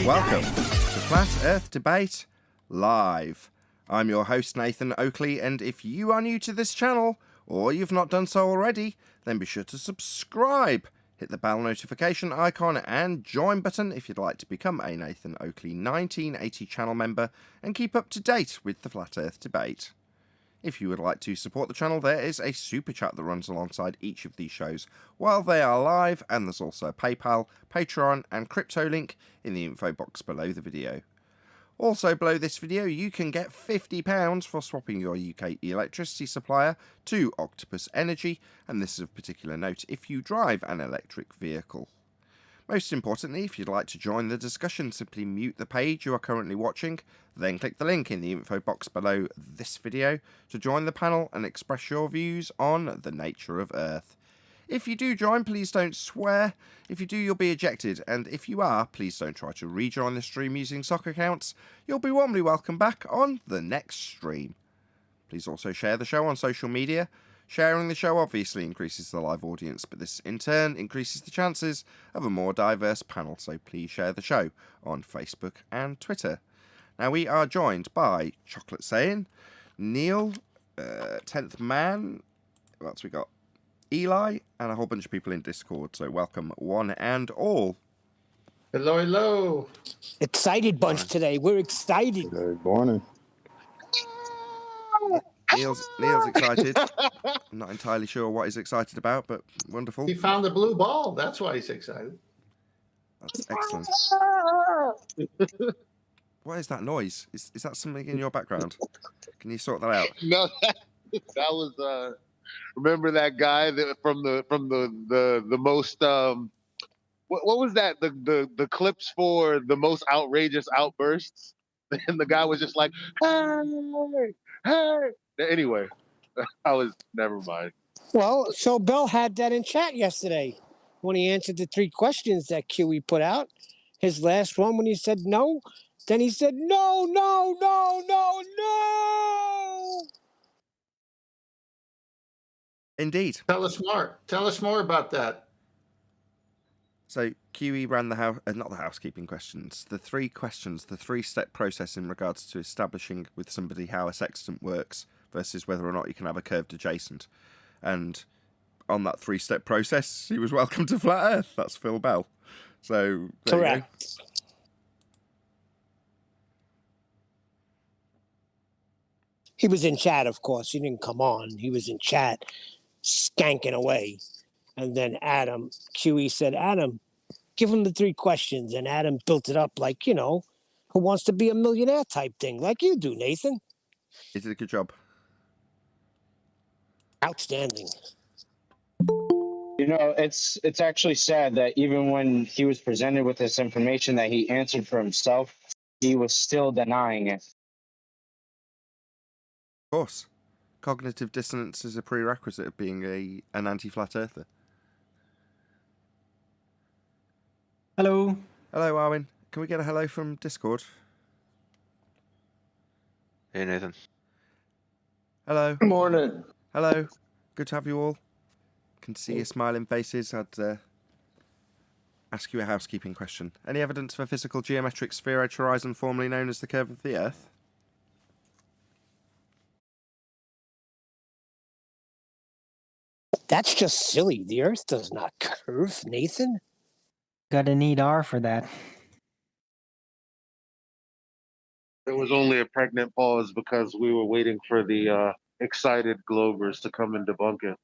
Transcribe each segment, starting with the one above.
Welcome to Flat Earth Debate Live. I'm your host, Nathan Oakley, and if you are new to this channel, or you've not done so already, then be sure to subscribe. Hit the bell notification icon and join button if you'd like to become a Nathan Oakley 1980 channel member and keep up to date with the Flat Earth Debate. If you would like to support the channel, there is a super chat that runs alongside each of these shows while they are live, and there's also a PayPal, Patreon and crypto link in the info box below the video. Also below this video you can get £50 for swapping your UK electricity supplier to Octopus Energy, and this is of particular note if you drive an electric vehicle. Most importantly, if you'd like to join the discussion, simply mute the page you are currently watching, then click the link in the info box below this video to join the panel and express your views on the nature of Earth. If you do join, please don't swear. If you do, you'll be ejected, and if you are, please don't try to rejoin the stream using sock accounts. You'll be warmly welcome back on the next stream. Please also share the show on social media. Sharing the show obviously increases the live audience, but this in turn increases the chances of a more diverse panel, so please share the show on Facebook and Twitter. Now we are joined by Chocolate Saying, Neil, 10th Man, what else we got? Eli, and a whole bunch of people in Discord, so welcome one and all. Hello, hello. Excited bunch today. We're excited. Good morning. Neil's excited. I'm not entirely sure what he's excited about, but wonderful. He found the blue ball. That's why he's excited. That's excellent. What is that noise? Is that something in your background? Can you sort that out? No, that was remember that guy that from the most what was that, the clips for the most outrageous outbursts, and the guy was just like, hey. Anyway, never mind. Well, so Bell had that in chat yesterday when he answered the 3 questions that QE put out. His last one when he said no, then he said no. Indeed. Tell us more. Tell us more about that. So QE ran the house, not the housekeeping questions, the 3 questions, the 3-step process in regards to establishing with somebody how a sextant works versus whether or not you can have a curved adjacent. And on that 3-step process, he was welcome to Flat Earth. That's Phil Bell. So there Correct. You go. He was in chat, of course. He didn't come on. He was in chat, skanking away. And then Adam, QE said, Adam, give him the 3 questions. And Adam built it up like, you know, who wants to be a millionaire type thing, like you do, Nathan. He did a good job. Outstanding. You know, it's actually sad that even when he was presented with this information that he answered for himself, he was still denying it. Of course. Cognitive dissonance is a prerequisite of being an anti-flat earther. Hello. Hello, Arwin. Can we get a hello from Discord? Hey, Nathan. Hello. Good morning. Hello. Good to have you all. Can see your smiling faces. I'd ask you a housekeeping question. Any evidence of a physical geometric sphere-edge horizon formerly known as the curve of the Earth? That's just silly. The Earth does not curve, Nathan. Gotta need R for that. There was only a pregnant pause because we were waiting for the excited Globers to come and debunk it.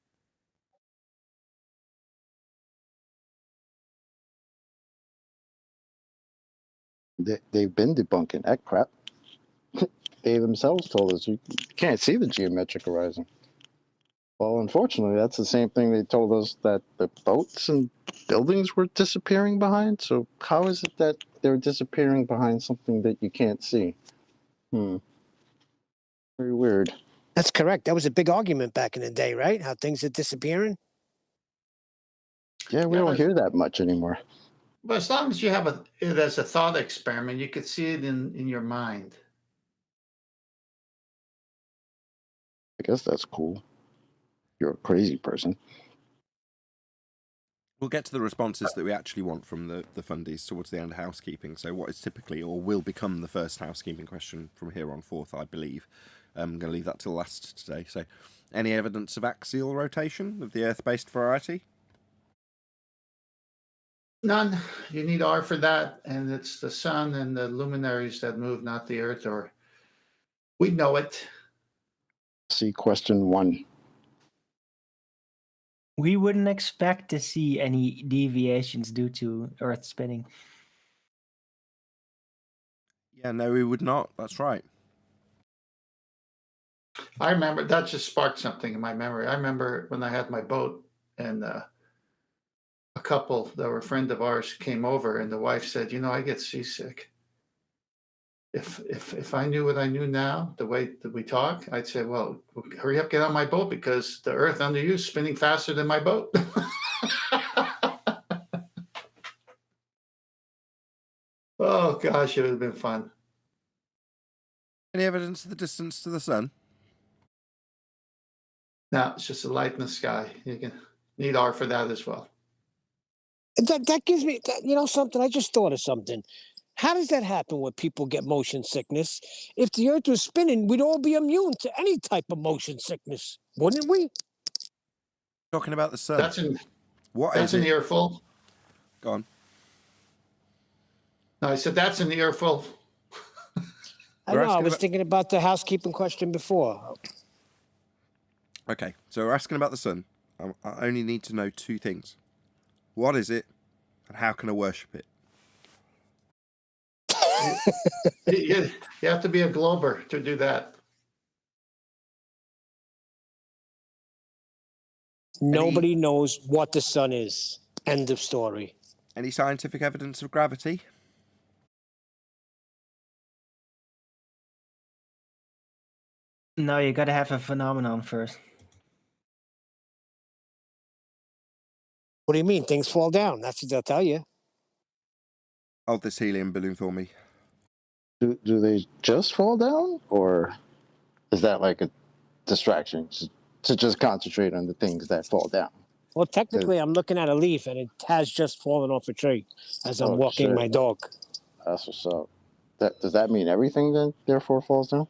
They've been debunking that crap. They themselves told us you can't see the geometric horizon. Well, unfortunately, that's the same thing they told us that the boats and buildings were disappearing behind. So how is it that they're disappearing behind something that you can't see? Very weird. That's correct. That was a big argument back in the day, right? How things are disappearing. Yeah, we don't hear that much anymore. But as long as you have it as a thought experiment, you could see it in your mind. I guess that's cool. You're a crazy person. We'll get to the responses that we actually want from the fundies towards the end of housekeeping. So what is typically or will become the first housekeeping question from here on forth, I believe. I'm going to leave that till last today. So any evidence of axial rotation of the Earth-based variety? None. You need R for that, and it's the sun and the luminaries that move, not the Earth. Or we know it. See question 1. We wouldn't expect to see any deviations due to Earth spinning. Yeah, no, we would not. That's right. I remember that just sparked something in my memory. I remember when I had my boat, and a couple that were a friend of ours came over, and the wife said, I get seasick. If I knew what I knew now, the way that we talk, I'd say, well, hurry up, get on my boat, because the Earth under you is spinning faster than my boat. Oh gosh, it would have been fun. Any evidence of the distance to the sun? No, it's just a light in the sky. You can need R for that as well. That gives me, something. I just thought of something. How does that happen when people get motion sickness? If the Earth was spinning, we'd all be immune to any type of motion sickness, wouldn't we? Talking about the sun. That's an What is it? earful. Go on. No, I said that's an earful. I We're know. I asking was about- thinking about the housekeeping question before. Okay, so we're asking about the sun. I only need to know 2 things. What is it, and how can I worship it? You have to be a glober to do that. Nobody knows what the sun is. End of story. Any scientific evidence of gravity? No, you gotta have a phenomenon first. What do you mean? Things fall down. That's what they'll tell you. Hold this helium balloon for me. Do they just fall down, or is that like a distraction to just concentrate on the things that fall down? Well, technically, I'm looking at a leaf, and it has just fallen off a tree as I'm Oh, walking shit. my dog. That's what's up. Does that mean everything then therefore falls down?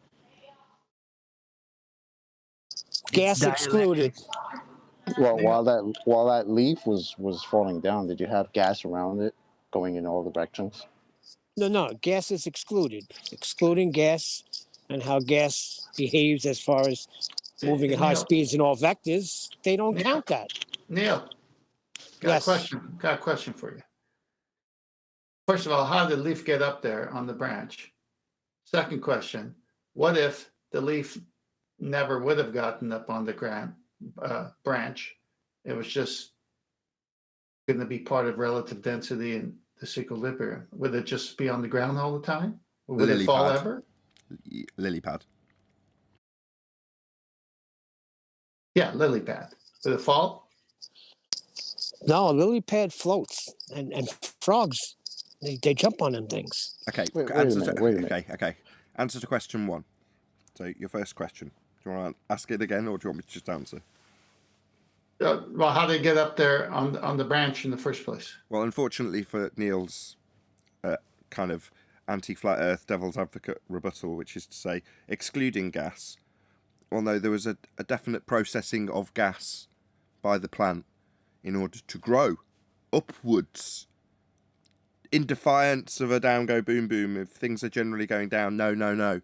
Gas It's excluded. Well, while that leaf was falling down, did you have gas around it going in all directions? No. Gas is excluded. Excluding gas and how gas behaves as far as moving at high Neil, speeds in all vectors. They don't Neil. count that. Neil, got Yes. a question. Got a question for you. First of all, how did the leaf get up there on the branch? Second question: what if the leaf never would have gotten up on the branch? It was just going to be part of relative density and this equilibrium. Would it just be on the ground all the time? Or would Lily it fall pad. ever? Lily pad. Yeah, lily pad. Would it fall? No, a lily pad floats, and frogs, they jump on them things. Okay. Wait a minute. Okay. Answer to question 1. So your first question. Do you want to ask it again, or do you want me to just answer? Well, how did they get up there on the branch in the first place? Well, unfortunately for Neil's kind of anti-flat Earth devil's advocate rebuttal, which is to say, excluding gas, although there was a definite processing of gas by the plant in order to grow upwards. In defiance of a down go boom boom, if things are generally going down, no.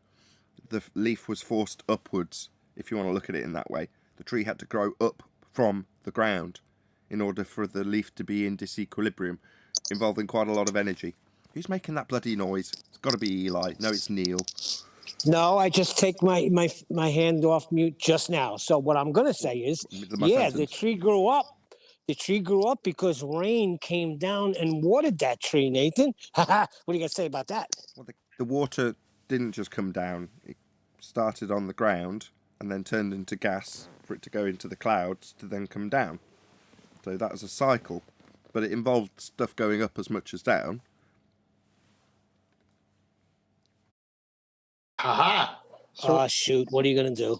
The leaf was forced upwards, if you want to look at it in that way. The tree had to grow up from the ground in order for the leaf to be in disequilibrium, involving quite a lot of energy. Who's making that bloody noise? It's got to be Eli. No, it's Neil. No, I just take my hand off mute just now. So what I'm going to say is, Middle of my the sentence. tree grew up. The tree grew up because rain came down and watered that tree, Nathan. What are you going to say about that? Well, the water didn't just come down. It started on the ground and then turned into gas for it to go into the clouds to then come down. So that was a cycle, but it involved stuff going up as much as down. Haha. Oh, shoot. What are you going to do?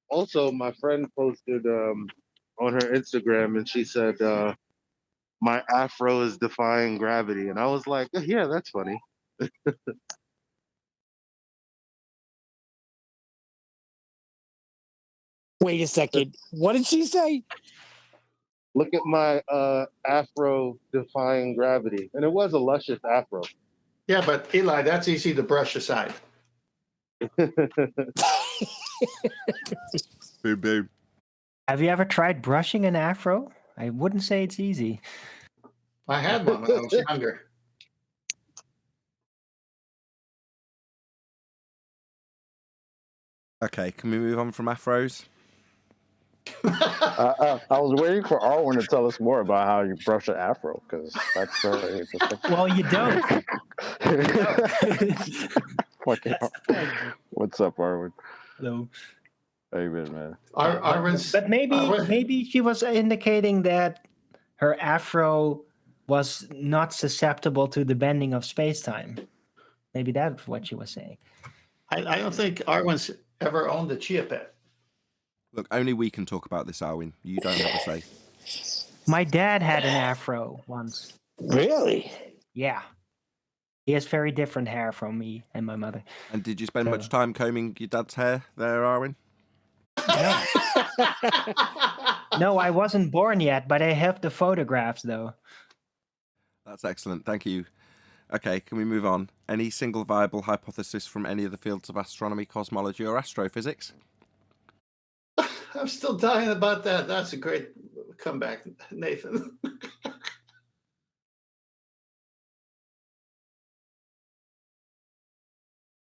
Also, my friend posted on her Instagram, and she said my afro is defying gravity, and I was like, yeah, that's funny. Wait a second. What did she say? Look at my afro defying gravity, and it was a luscious afro. Yeah, but Eli, that's easy to brush aside. Boom, boom. Have you ever tried brushing an afro? I wouldn't say it's easy. I had one when I was younger. Okay, can we move on from afros? I was waiting for Arwen to tell us more about how you brush an afro, because that's very interesting. Well, you don't. Fucking What's up, Arwen? Hello. How you been, man? But maybe she was indicating that her afro was not susceptible to the bending of space-time. Maybe that's what she was saying. I don't think Arwen's ever owned a chia pet. Look, only we can talk about this, Arwen. You don't have a say. My dad had an afro once. Really? Yeah. He has very different hair from me and my mother. And did you spend much time combing your dad's hair there, Arwen? No. No, I wasn't born yet, but I have the photographs, though. That's excellent. Thank you. Okay, can we move on? Any single viable hypothesis from any of the fields of astronomy, cosmology, or astrophysics? I'm still dying about that. That's a great comeback, Nathan.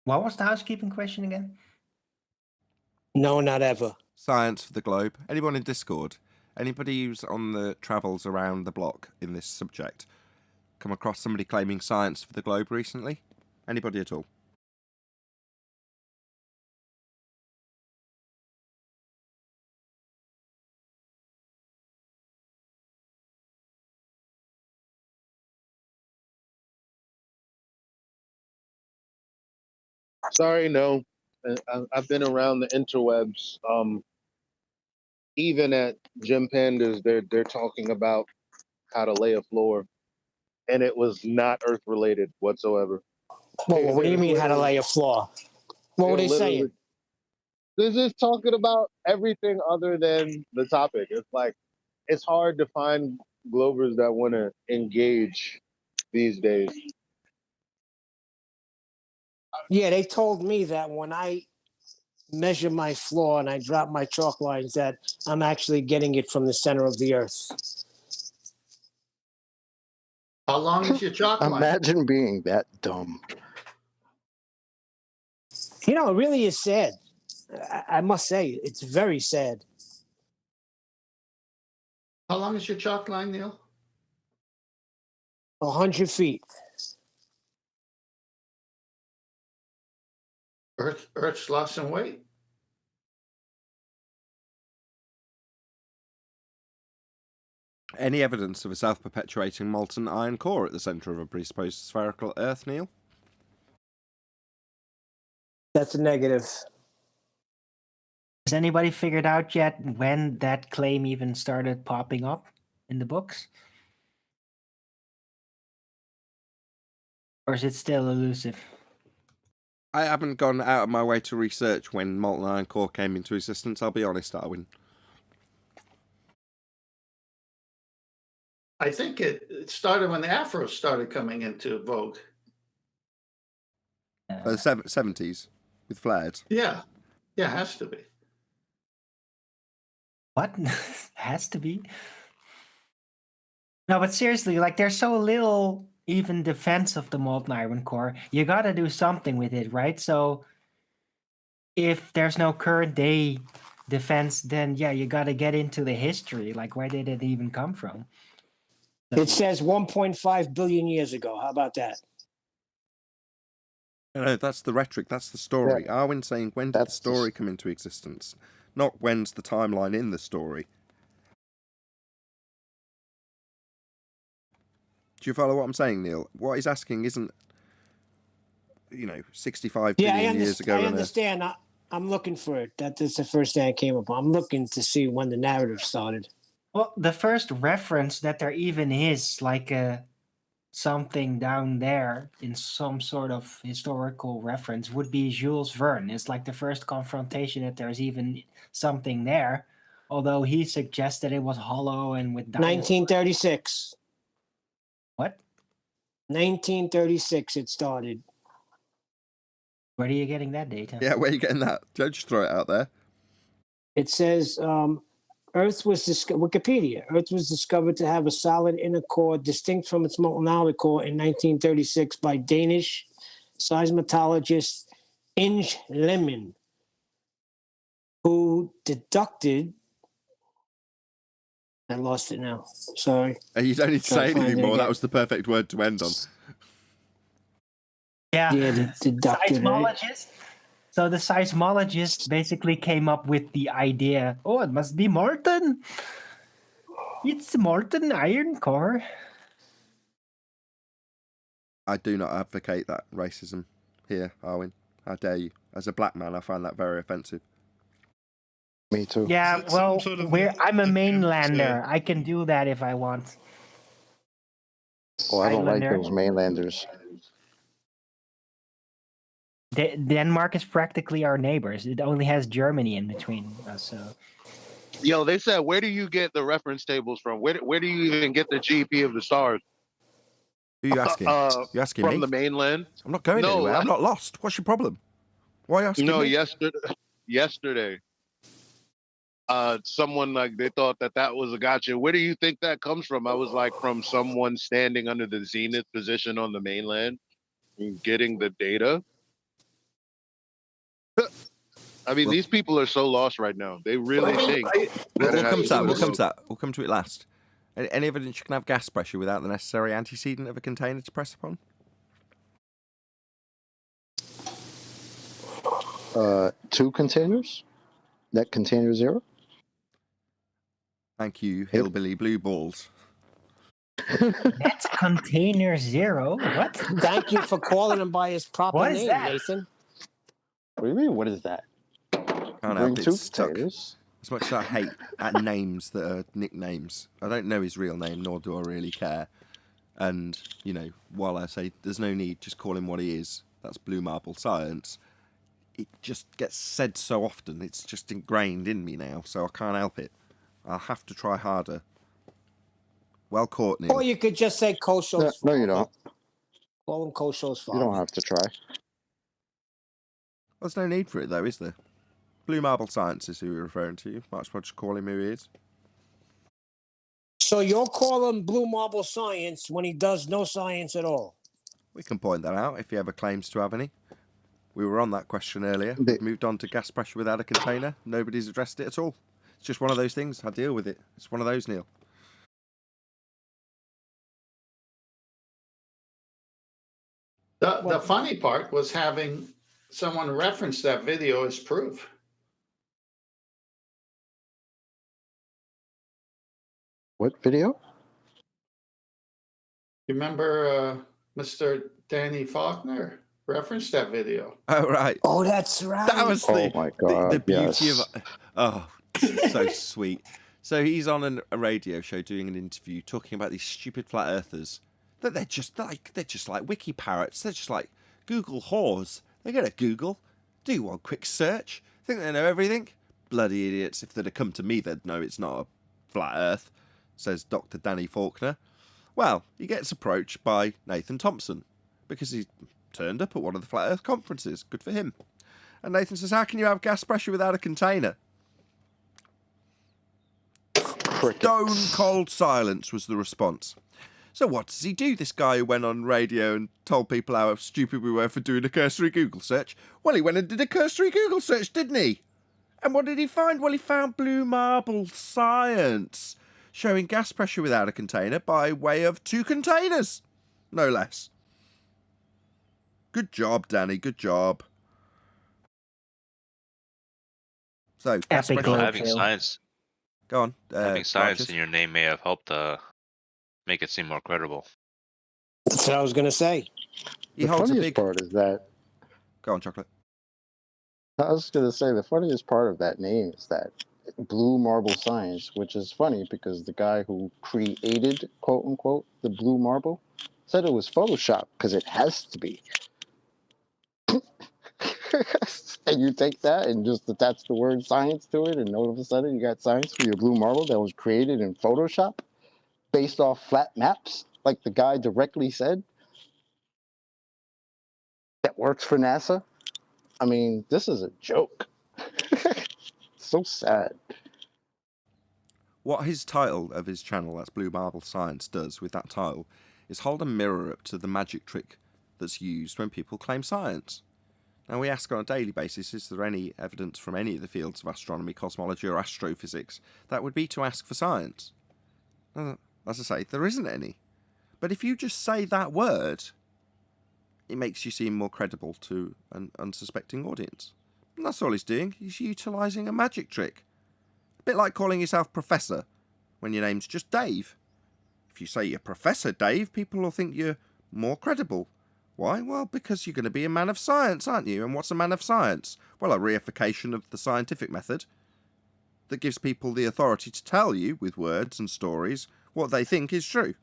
What was the housekeeping question again? No, not ever. Science for the globe. Anyone in Discord? Anybody who's on the travels around the block in this subject come across somebody claiming science for the globe recently? Anybody at all? Sorry, no. I've been around the interwebs. Even at Gym Pandas, they're talking about how to lay a floor, and it was not Earth related whatsoever. Well, what do you mean how to lay a floor? What were they saying? They're just talking about everything other than the topic. It's like it's hard to find Glovers that want to engage these days. Yeah, they told me that when I measure my floor and I drop my chalk lines, that I'm actually getting it from the center of the earth. How long is your chalk line? Imagine being that dumb. You know, it really is sad. I must say, it's very sad. How long is your chalk line, Neil? 100 feet. Earth's lost some weight. Any evidence of a self-perpetuating molten iron core at the centre of a presupposed spherical Earth, Neil? That's a negative. Has anybody figured out yet when that claim even started popping up in the books? Or is it still elusive? I haven't gone out of my way to research when molten iron core came into existence, I'll be honest, Darwin. I think it started when the afros started coming into vogue. The 70s, with flares. Yeah, it has to be. What? Has to be? No, but seriously, like there's so little even defense of the molten iron core. You gotta do something with it, right? So if there's no current day defense, then yeah, you gotta get into the history. Like where did it even come from? So, It says 1.5 billion years ago. How about that? No, that's the rhetoric, that's the story. Arwen's saying, when did the story come into existence? Not when's the timeline in the story. Do you follow what I'm saying, Neil? What he's asking isn't, 65 billion years ago. I understand. I'm looking for it. That is the first thing I came up. I'm looking to see when the narrative started. Well, the first reference that there even is like a something down there in some sort of historical reference would be Jules Verne. It's like the first confrontation that there's even something there, although he suggested it was hollow and with dinosaurs. 1936. What? 1936 it started. Where are you getting that data? Yeah, where are you getting that? Don't just throw it out there. It says Earth was Wikipedia. Earth was discovered to have a solid inner core distinct from its molten outer core in 1936 by Danish seismologist Inge Lemmen, who deducted. I lost it now. Sorry. You don't need to say Trying to find anything it more. again. That was the perfect word to end on. Yeah, Yeah, deducted. Right? seismologist. So the seismologist basically came up with the idea. Oh, it must be molten. It's molten iron core. I do not advocate that racism here, Arwin. How dare you? As a black man, I find that very offensive. Me too. Yeah, Some well, sort of I'm a attempt mainlander. to- I can do that if I want. Well, I don't like Islander. those mainlanders. Denmark is practically our neighbors. It only has Germany in between us. So Yo, they said, where do you get the reference tables from? Where do you even get the GP of the stars? Who are you asking? You asking From me? the mainland? I'm not going No, anywhere. I'm not lost. What's your problem? Why are you asking No, me? yesterday. Someone like they thought that was a gotcha. Where do you think that comes from? I was like, from someone standing under the zenith position on the mainland and getting the data. I mean, these people are so lost right now. They really think. We'll it has come to that. do We'll with come it. to that. We'll come to it last. Any evidence you can have gas pressure without the necessary antecedent of a container to press upon? 2 containers? That container 0? Thank you, hillbilly blue balls. that's container 0. What? Thank you for calling him by his proper What is name, that? Nathan. What do you mean? What is that? Can't Bring help it. 2 It's stuck. containers. As much as I hate at names that are nicknames, I don't know his real name, nor do I really care. And, you know, while I say there's no need, just call him what he is, that's Blue Marble Science, it just gets said so often, it's just ingrained in me now, so I can't help it. I'll have to try harder. Well caught, Neil. Or you could just say Kosho's No, you father. don't. Call him Kosho's You father. don't have to try. There's no need for it, though, is there? Blue Marble Science is who we're referring to. Might as well just call him who he is. So you'll call him Blue Marble Science when he does no science at all. We can point that out if he ever claims to have any. We were on that question earlier. They- We've moved on to gas pressure without a container. Nobody's addressed it at all. It's just one of those things. I deal with it. It's one of those, Neil. The funny part was having someone reference that video as proof. What video? You remember Mr. Danny Faulkner referenced that video? Oh, right. Oh, that's right. That was Oh my God, the beauty yes. of... Oh, so sweet. So he's on a radio show doing an interview talking about these stupid flat earthers. That they're just like wiki parrots. They're just like Google whores. They go to Google, do one quick search, think they know everything. Bloody idiots. If they'd have come to me, they'd know it's not a flat earth, says Dr. Danny Faulkner. Well, he gets approached by Nathan Thompson because he turned up at one of the flat earth conferences. Good for him. And Nathan says, how can you have gas pressure without a container? Stone cold silence was the response. So what does he do, this guy who went on radio and told people how stupid we were for doing a cursory Google search? Well, he went and did a cursory Google search, didn't he? And what did he find? Well, he found Blue Marble Science, showing gas pressure without a container by way of 2 containers, no less. Good job, Danny, good job. So, gas Epic pressure... goal. Having science, Go on. having science Marcus. in your name may have helped make it seem more credible. That's what I was going to say. He The holds a funniest big... part is that Go on, Chocolate. I was going to say the funniest part of that name is that blue marble science, which is funny because the guy who created, quote unquote, the blue marble said it was Photoshop because it has to be. And you take that and just attach the word science to it, and all of a sudden you got science for your blue marble that was created in Photoshop based off flat maps, like the guy directly said, that works for NASA. I mean, this is a joke. So sad. What his title of his channel, that's Blue Marble Science, does with that title is hold a mirror up to the magic trick that's used when people claim science. Now, we ask on a daily basis, is there any evidence from any of the fields of astronomy, cosmology or astrophysics? That would be to ask for science. As I say, there isn't any. But if you just say that word, it makes you seem more credible to an unsuspecting audience. And that's all he's doing. He's utilising a magic trick. A bit like calling yourself Professor when your name's just Dave. If you say you're Professor Dave, people will think you're more credible. Why? Well, because you're going to be a man of science, aren't you? And what's a man of science? Well, a reification of the scientific method that gives people the authority to tell you, with words and stories, what they think is true,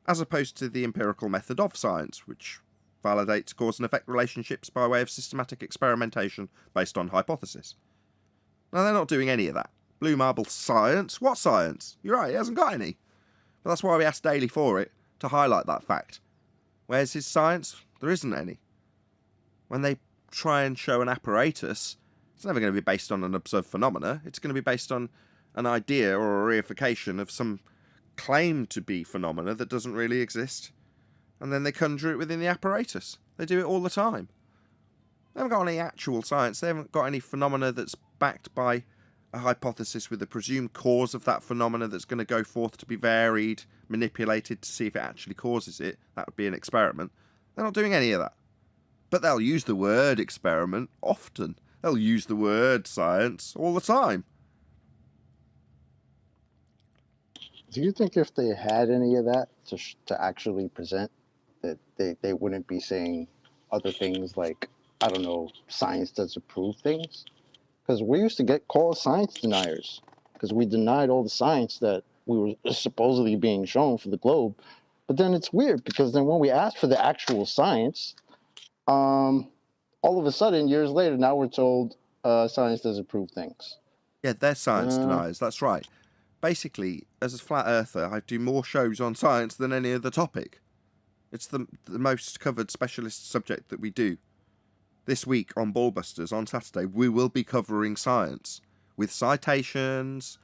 as opposed to the empirical method of science, which validates cause and effect relationships by way of systematic experimentation based on hypothesis. Now, they're not doing any of that. Blue Marble Science? What science? You're right, he hasn't got any. But that's why we ask daily for it, to highlight that fact. Where's his science? There isn't any. When they try and show an apparatus, it's never going to be based on an observed phenomena. It's going to be based on an idea or a reification of some claim to be phenomena that doesn't really exist. And then they conjure it within the apparatus. They do it all the time. They haven't got any actual science. They haven't got any phenomena that's backed by a hypothesis with a presumed cause of that phenomena that's going to go forth to be varied, manipulated to see if it actually causes it. That would be an experiment. They're not doing any of that. But they'll use the word experiment often. They'll use the word science all the time. Do you think if they had any of that to actually present, that they wouldn't be saying other things like, I don't know, science doesn't prove things? Because we used to get called science deniers because we denied all the science that we were supposedly being shown for the globe. But then it's weird because then when we asked for the actual science, all of a sudden, years later, now we're told science doesn't prove things. Yeah, they're science deniers, that's right. Basically, as a flat earther, I do more shows on science than any other topic. It's the most covered specialist subject that we do. This week on Ballbusters, on Saturday, we will be covering science with citations.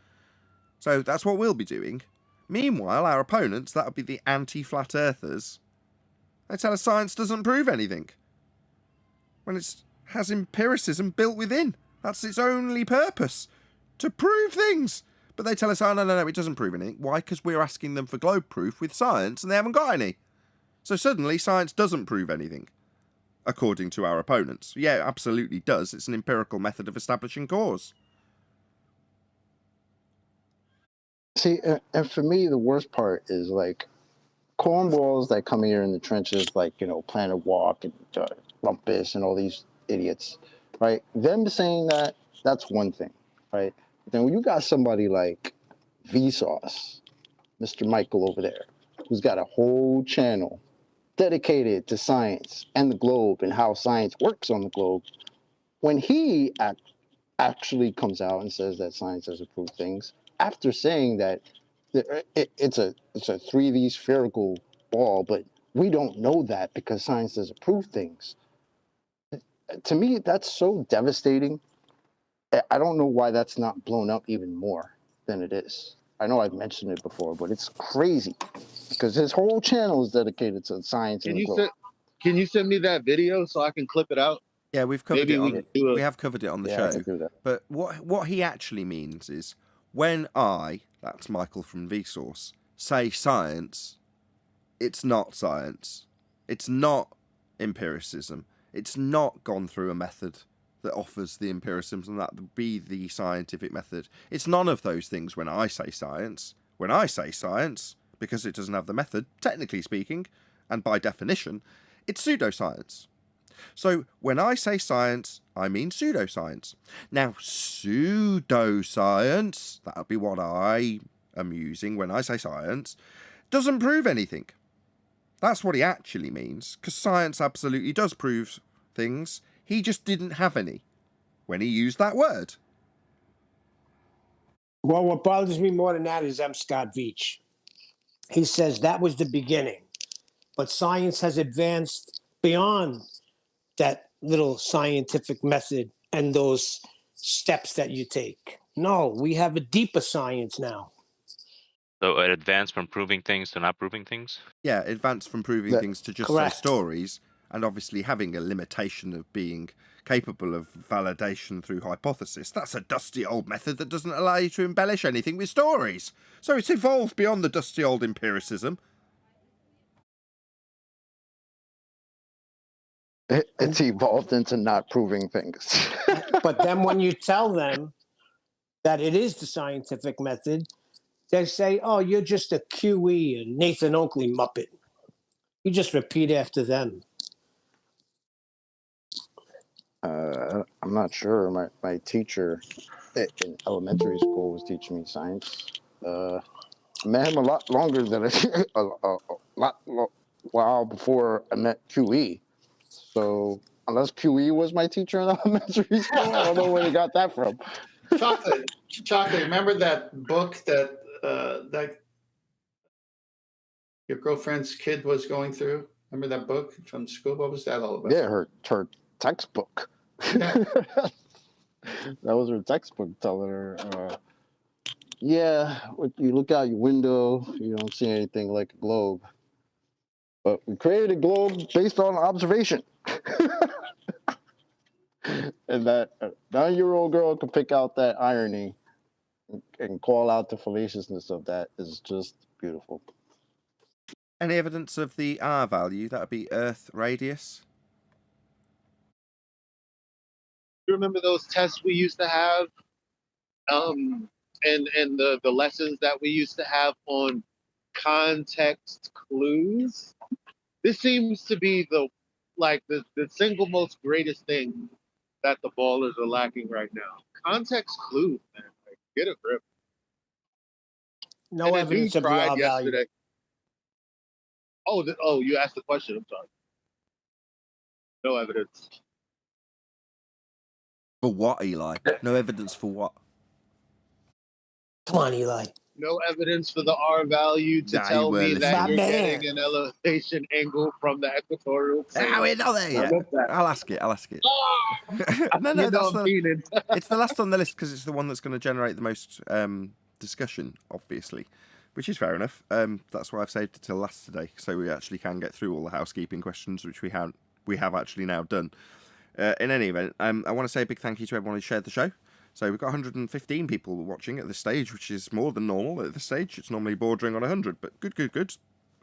So that's what we'll be doing. Meanwhile, our opponents, that would be the anti-flat earthers, they tell us science doesn't prove anything, when it has empiricism built within. That's its only purpose, to prove things. But they tell us, oh, no, it doesn't prove anything. Why? Because we're asking them for globe proof with science, and they haven't got any. So suddenly, science doesn't prove anything, according to our opponents. Yeah, it absolutely does. It's an empirical method of establishing cause. See, and for me, the worst part is like cornballs that come here in the trenches, like, you know, Planet Walk and Rumpus and all these idiots, right? Them saying that, that's one thing, right? But then when you got somebody like Vsauce, Mr. Michael over there, who's got a whole channel dedicated to science and the globe and how science works on the globe, when he actually comes out and says that science doesn't prove things, after saying that it's a 3D spherical ball, but we don't know that because science doesn't prove things. To me, that's so devastating. I don't know why that's not blown up even more than it is. I know I've mentioned it before, but it's crazy because his whole channel is dedicated to science and the globe. Can you send me that video so I can clip it out? Yeah, we've covered Maybe it we on. do We have covered it on the I show. can do that. But what he actually means is, when I, that's Michael from Vsauce, say science, it's not science. It's not empiricism. It's not gone through a method that offers the empiricism, and that would be the scientific method. It's none of those things when I say science. When I say science, because it doesn't have the method, technically speaking, and by definition, it's pseudoscience. So when I say science, I mean pseudoscience. Now, pseudoscience, that'll be what I am using when I say science, doesn't prove anything. That's what he actually means, because science absolutely does prove things. He just didn't have any when he used that word. Well, what bothers me more than that is M. Scott Veach. He says that was the beginning, but science has advanced beyond that little scientific method and those steps that you take. No, we have a deeper science now. So it advanced from proving things to not proving things. Yeah, advanced from proving That- things to just Correct. say stories, and obviously having a limitation of being capable of validation through hypothesis. That's a dusty old method that doesn't allow you to embellish anything with stories. So it's evolved beyond the dusty old empiricism. It's evolved into not proving things. But then when you tell them that it is the scientific method, they say, oh, you're just a QE and Nathan Oakley Muppet. You just repeat after them. I'm not sure. My teacher in elementary school was teaching me science. I met him a lot longer than while before I met QE. So unless QE was my teacher in elementary school, I don't know where they got that from. Chocolate. Remember that book that that your girlfriend's kid was going through? Remember that book from school? What was that all about? Yeah, her textbook. Yeah. That was her textbook telling her, yeah, when you look out your window, you don't see anything like a globe. But we created a globe based on observation. And that 9-year-old girl can pick out that irony and call out the fallaciousness of that is just beautiful. Any evidence of the R value? That would be Earth radius. You remember those tests we used to have, and the lessons that we used to have on context clues? This seems to be the single most greatest thing that the ballers are lacking right now. Context clues, man. Like, get a grip. No And the evidence dude of the tried R value. yesterday. Oh, you asked the question. I'm sorry. No evidence. For what, Eli? No evidence for what? Come on, Eli. No evidence for the R value to Nah, tell you me were that you're listening. getting an elevation angle from the equatorial plane. Ah, we're not there yet. I'll ask it. No, You know that's I'm meaning. it's the last on the list because it's the one that's going to generate the most discussion, obviously, which is fair enough. That's why I've saved it till last today, so we actually can get through all the housekeeping questions, which we have actually now done. In any event, I want to say a big thank you to everyone who shared the show. So we've got 115 people watching at this stage, which is more than normal at this stage. It's normally bordering on 100, but good.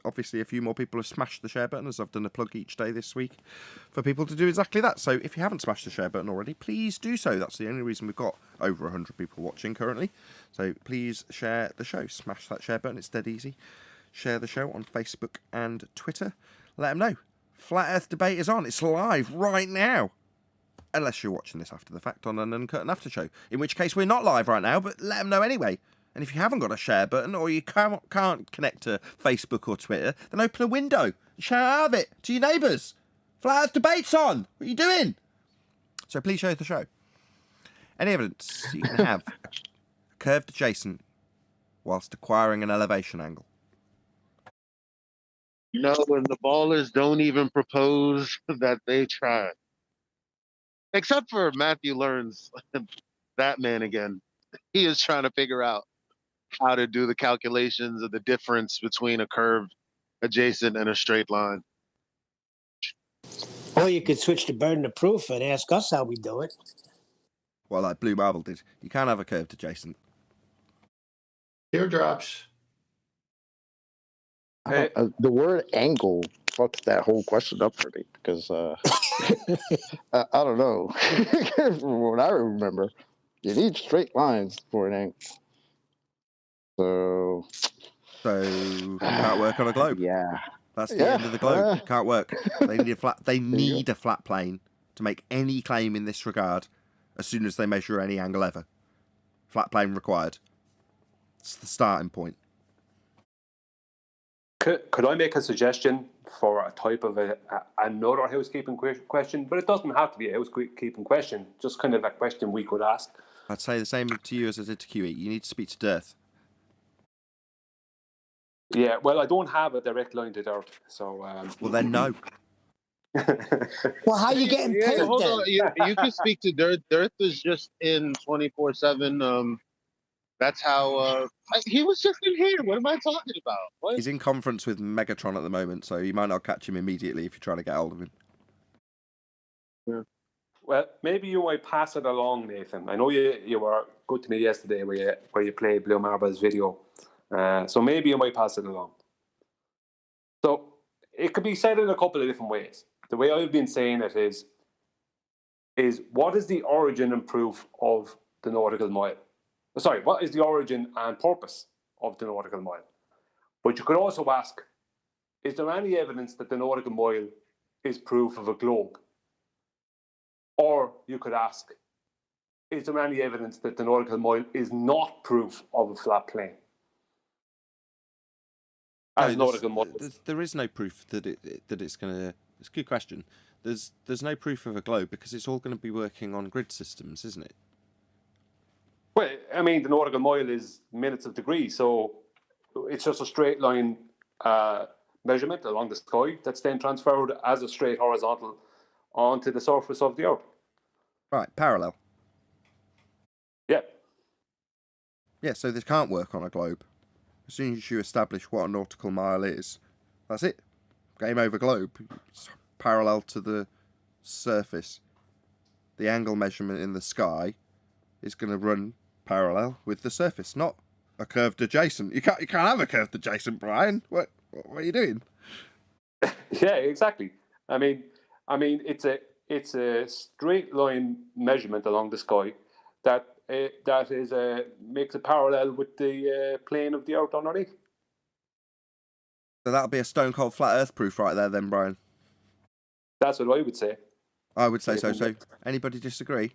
Obviously, a few more people have smashed the share button, as I've done a plug each day this week for people to do exactly that. So if you haven't smashed the share button already, please do so. That's the only reason we've got over 100 people watching currently. So please share the show. Smash that share button. It's dead easy. Share the show on Facebook and Twitter. Let them know. Flat Earth Debate is on. It's live right now. Unless you're watching this after the fact on an uncut and after show, in which case we're not live right now, but let them know anyway. And if you haven't got a share button or you can't connect to Facebook or Twitter, then open a window and shout out of it to your neighbours. Flat Earth Debate's on. What are you doing? So please share the show. Any evidence you can have a curved adjacent whilst acquiring an elevation angle? No, and the ballers don't even propose that they try. Except for Matthew Learns, that man again. He is trying to figure out how to do the calculations of the difference between a curved adjacent and a straight line. Or you could switch the burden of proof and ask us how we do it. Well, like Blue Marble did. You can't have a curved adjacent. Teardrops. The word angle fucks that whole question up for me because I don't know. From what I remember, you need straight lines for an angle. So So can't work on a globe. yeah. That's the end of the globe. It can't work. They need a flat. They you need a flat plane to make any claim in this regard. As soon as they measure any angle ever, flat plane required. It's the starting point. Could I make a suggestion for a type of another housekeeping question? But it doesn't have to be a housekeeping question. Just kind of a question we could ask. I'd say the same to you as I did to QE. You need to speak to Dirth. Yeah, well, I don't have a direct line to Dirt, so. Well, then no. Well, how you getting paid hold then? on. You can speak to Dirt. Dirt is just in 24/7. That's how. He was just in here. What am I talking about? What? He's in conference with Megatron at the moment, so you might not catch him immediately if you're trying to get hold of him. Yeah. Well, maybe you might pass it along, Nathan. I know you were good to me yesterday where you played Blue Marble's video. So maybe you might pass it along. So it could be said in a couple of different ways. The way I've been saying it is what is the origin and proof of the nautical mile? Sorry, what is the origin and purpose of the nautical mile? But you could also ask, is there any evidence that the nautical mile is proof of a globe? Or you could ask, is there any evidence that the nautical mile is not proof of a flat plane? There is no proof that it's going to. It's a good question. There's no proof of a globe because it's all going to be working on grid systems, isn't it? Well, I mean, the nautical mile is minutes of degrees, so it's just a straight line measurement along the sky that's then transferred as a straight horizontal onto the surface of the Earth. Right, parallel. Yeah. Yeah, so this can't work on a globe. As soon as you establish what a nautical mile is, that's it. Game over globe. It's parallel to the surface. The angle measurement in the sky is going to run parallel with the surface, not a curved adjacent. You can't have a curved adjacent, Brian. What are you doing? Yeah, exactly. I mean, it's a straight line measurement along the sky that makes a parallel with the plane of the Earth underneath. So that'll be a stone cold flat Earth proof right there, then, Brian. That's what I would say. I would say so. So, anybody disagree?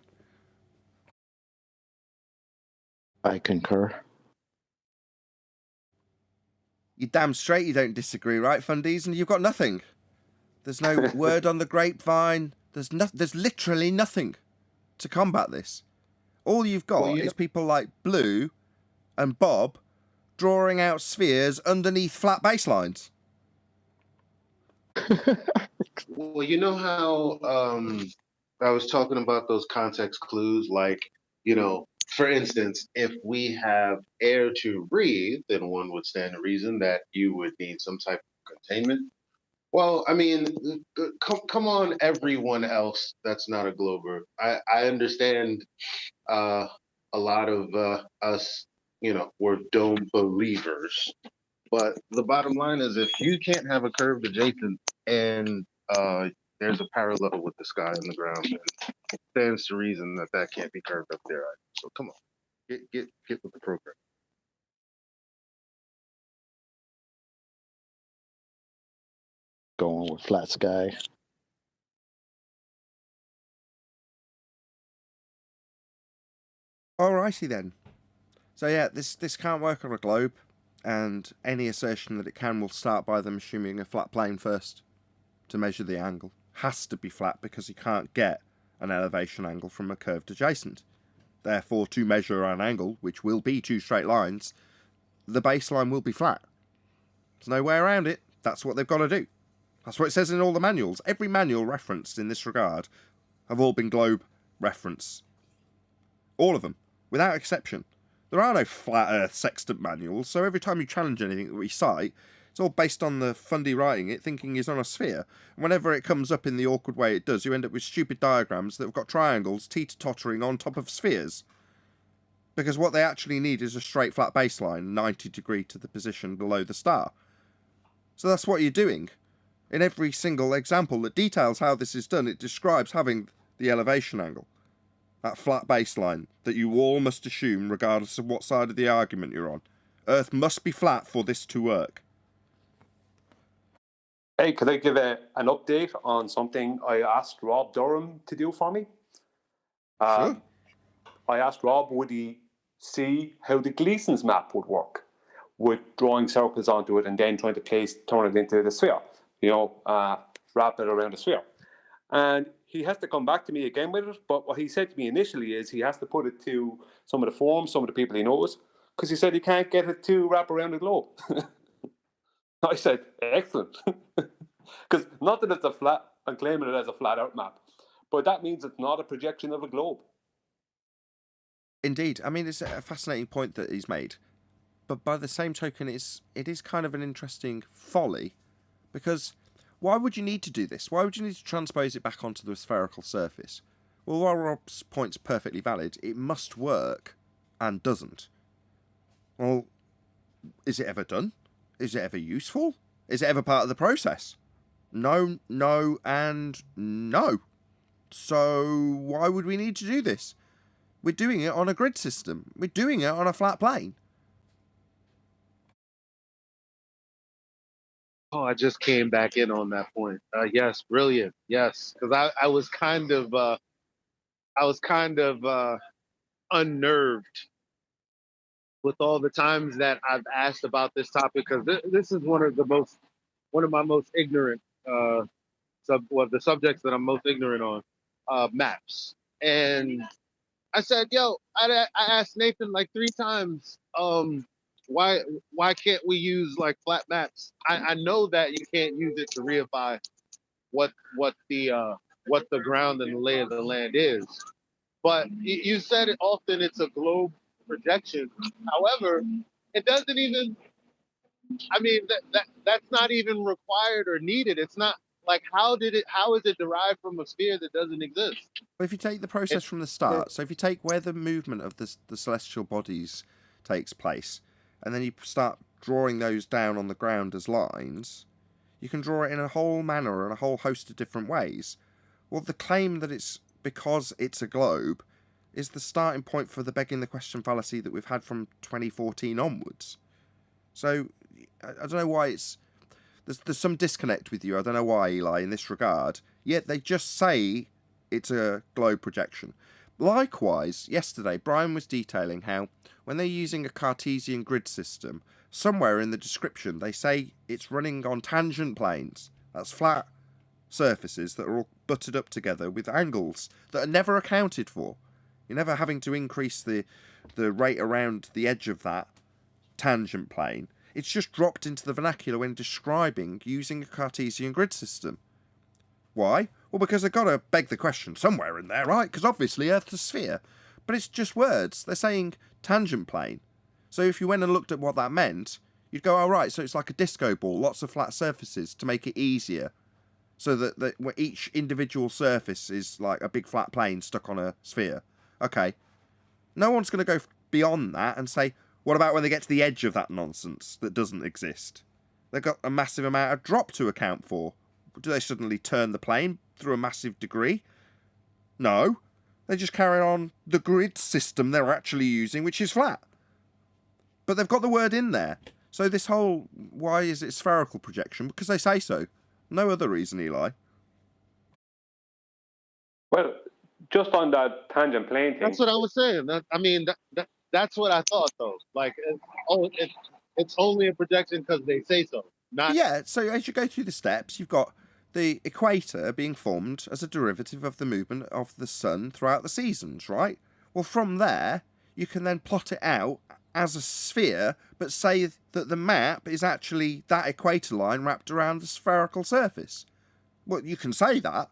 I concur. You're damn straight you don't disagree, right, Fundies? And you've got nothing. There's no word on the grapevine. There's literally nothing to combat this. All you've got is people like Blue and Bob drawing out spheres underneath flat baselines. Well, you know how I was talking about those context clues, like, for instance, if we have air to breathe, then one would stand to reason that you would need some type of containment. Well, I mean, come on, everyone else that's not a glober. I understand a lot of us, we're dome believers. But the bottom line is, if you can't have a curved adjacent and there's a parallel with the sky and the ground, then it stands to reason that can't be curved up there. So come on, get with the program. Going with flat sky. Alrighty then. So yeah, this can't work on a globe, and any assertion that it can will start by them assuming a flat plane first to measure the angle. Has to be flat because you can't get an elevation angle from a curved adjacent. Therefore, to measure an angle, which will be two straight lines, the baseline will be flat. There's no way around it. That's what they've got to do. That's what it says in all the manuals. Every manual referenced in this regard have all been globe reference. All of them, without exception. There are no flat earth sextant manuals, so every time you challenge anything that we cite, it's all based on the Fundy writing it, thinking it's on a sphere. And whenever it comes up in the awkward way it does, you end up with stupid diagrams that have got triangles teeter-tottering on top of spheres. Because what they actually need is a straight flat baseline, 90 degree to the position below the star. So that's what you're doing. In every single example that details how this is done, it describes having the elevation angle. That flat baseline that you all must assume regardless of what side of the argument you're on. Earth must be flat for this to work. Hey, could I give an update on something I asked Rob Durham to do for me? Sure. I asked Rob, would he see how the Gleason's map would work with drawing circles onto it and then trying to turn it into the sphere, wrap it around the sphere. And he has to come back to me again with it. But what he said to me initially is he has to put it to some of the forums, some of the people he knows, because he said he can't get it to wrap around the globe. I said, excellent. Because not that it's a flat, I'm claiming it as a flat out map, but that means it's not a projection of a globe. Indeed. I mean, it's a fascinating point that he's made. But by the same token, it is kind of an interesting folly. Because why would you need to do this? Why would you need to transpose it back onto the spherical surface? Well, while Rob's point's perfectly valid, it must work and doesn't. Well, is it ever done? Is it ever useful? Is it ever part of the process? No, no, and no. So why would we need to do this? We're doing it on a grid system. We're doing it on a flat plane. Oh, I just came back in on that point. Yes, brilliant. Yes, because I was kind of unnerved with all the times that I've asked about this topic, because this is one of my most ignorant the subjects that I'm most ignorant on, maps. And I said, yo, I asked Nathan like 3 times, why can't we use like flat maps? I know that you can't use it to reify what the ground and the lay of the land is, but you said it often it's a globe projection. However, it doesn't even. I mean that's not even required or needed. It's not like how is it derived from a sphere that doesn't exist? Well, if you take the process from the start, so if you take where the movement of the celestial bodies takes place, and then you start drawing those down on the ground as lines, you can draw it in a whole manner and a whole host of different ways. Well, the claim that it's because it's a globe is the starting point for the begging the question fallacy that we've had from 2014 onwards. So I don't know why there's some disconnect with you. I don't know why, Eli, in this regard. Yet they just say it's a globe projection. Likewise, yesterday, Brian was detailing how when they're using a Cartesian grid system, somewhere in the description they say it's running on tangent planes. That's flat surfaces that are all butted up together with angles that are never accounted for. You're never having to increase the rate around the edge of that tangent plane. It's just dropped into the vernacular when describing using a Cartesian grid system. Why? Well, because they've got to beg the question somewhere in there, right? Because obviously Earth's a sphere. But it's just words. They're saying tangent plane. So if you went and looked at what that meant, you'd go, oh, right, so it's like a disco ball, lots of flat surfaces to make it easier. So that each individual surface is like a big flat plane stuck on a sphere. Okay. No one's going to go beyond that and say, what about when they get to the edge of that nonsense that doesn't exist? They've got a massive amount of drop to account for. Do they suddenly turn the plane through a massive degree? No. They just carry on the grid system they're actually using, which is flat. But they've got the word in there. So this whole, why is it spherical projection? Because they say so. No other reason, Eli. Well, just on that tangent plane thing. That's what I was saying. That's what I thought, though. Like, it's only a projection because they say so. Not. Yeah, so as you go through the steps, you've got the equator being formed as a derivative of the movement of the sun throughout the seasons, right? Well, from there, you can then plot it out as a sphere, but say that the map is actually that equator line wrapped around the spherical surface. Well, you can say that,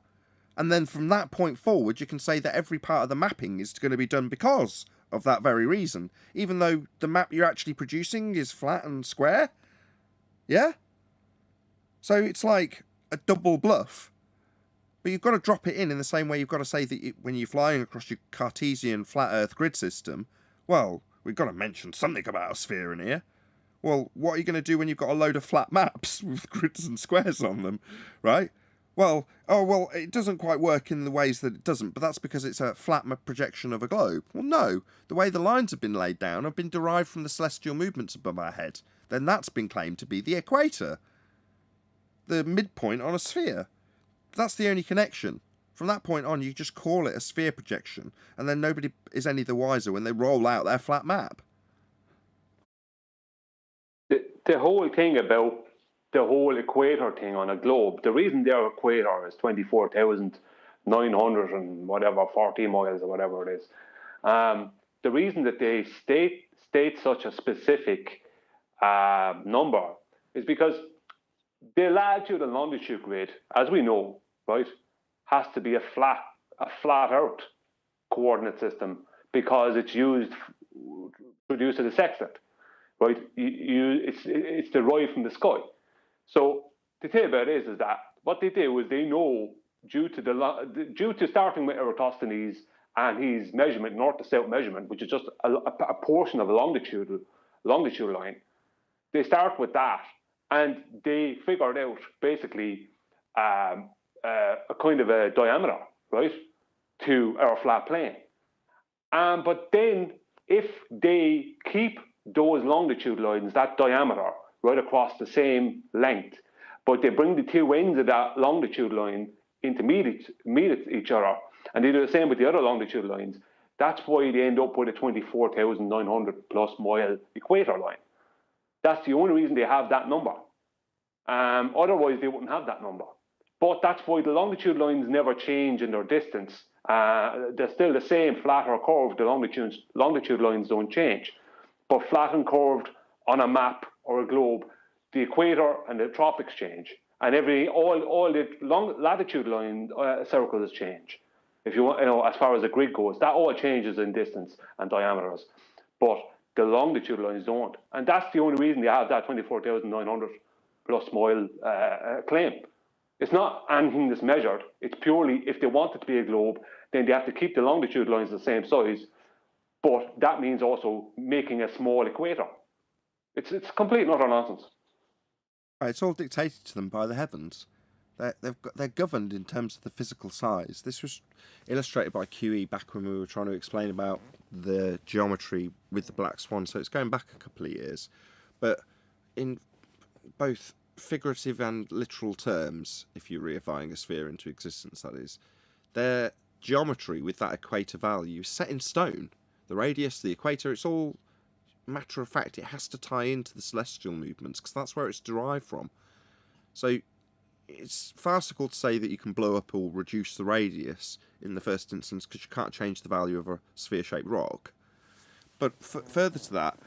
and then from that point forward, you can say that every part of the mapping is going to be done because of that very reason, even though the map you're actually producing is flat and square. Yeah? So it's like a double bluff. But you've got to drop it in the same way you've got to say that when you're flying across your Cartesian flat Earth grid system, well, we've got to mention something about a sphere in here. Well, what are you going to do when you've got a load of flat maps with grids and squares on them, right? Well, it doesn't quite work in the ways that it doesn't, but that's because it's a flat projection of a globe. Well, no. The way the lines have been laid down have been derived from the celestial movements above our head. Then that's been claimed to be the equator. the midpoint on a sphere. That's the only connection. From that point on, you just call it a sphere projection, and then nobody is any the wiser when they roll out their flat map. The whole thing about the whole equator thing on a globe, the reason their equator is 24,900 and whatever, 40 miles or whatever it is, the reason that they state such a specific number is because the latitude and longitude grid, as we know, right, has to be a flat Earth coordinate system because it's used to produce a sextant, right? It's derived from the sky. So the thing about it is that what they do is they know due to starting with Eratosthenes and his measurement, north to south measurement, which is just a portion of a longitude line. They start with that, and they figured out basically a kind of a diameter, right, to our flat plane. But then if they keep those longitude lines, that diameter, right across the same length, but they bring the two ends of that longitude line into meet each other, and they do the same with the other longitude lines, that's why they end up with a 24,900 plus mile equator line. That's the only reason they have that number. Otherwise, they wouldn't have that number. But that's why the longitude lines never change in their distance. They're still the same, flat or curved. The longitude lines don't change. But flat and curved on a map or a globe, the equator and the tropics change. And all the latitude line circles change. If you want, as far as the grid goes, that all changes in distance and diameters. But the longitude lines don't. And that's the only reason they have that 24,900 plus mile claim. It's not anything that's measured. It's purely, if they want it to be a globe, then they have to keep the longitude lines the same size. But that means also making a small equator. It's complete and utter nonsense. It's all dictated to them by the heavens. They're governed in terms of the physical size. This was illustrated by QE back when we were trying to explain about the geometry with the black swan. So it's going back a couple of years. But in both figurative and literal terms, if you're reifying a sphere into existence, that is, their geometry with that equator value is set in stone. The radius, the equator, it's all matter of fact. It has to tie into the celestial movements because that's where it's derived from. So it's farcical to say that you can blow up or reduce the radius in the first instance because you can't change the value of a sphere-shaped rock. But further to that,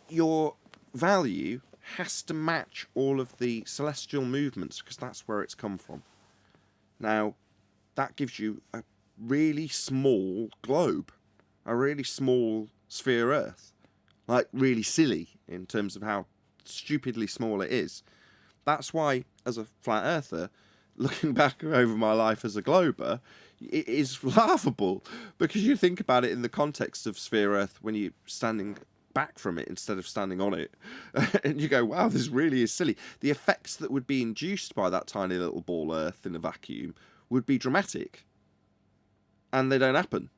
your value has to match all of the celestial movements because that's where it's come from. Now, that gives you a really small globe, a really small sphere Earth, like really silly in terms of how stupidly small it is. That's why, as a flat earther, looking back over my life as a glober, it is laughable because you think about it in the context of sphere Earth when you're standing back from it instead of standing on it, and you go, wow, this really is silly. The effects that would be induced by that tiny little ball Earth in a vacuum would be dramatic, and they don't happen.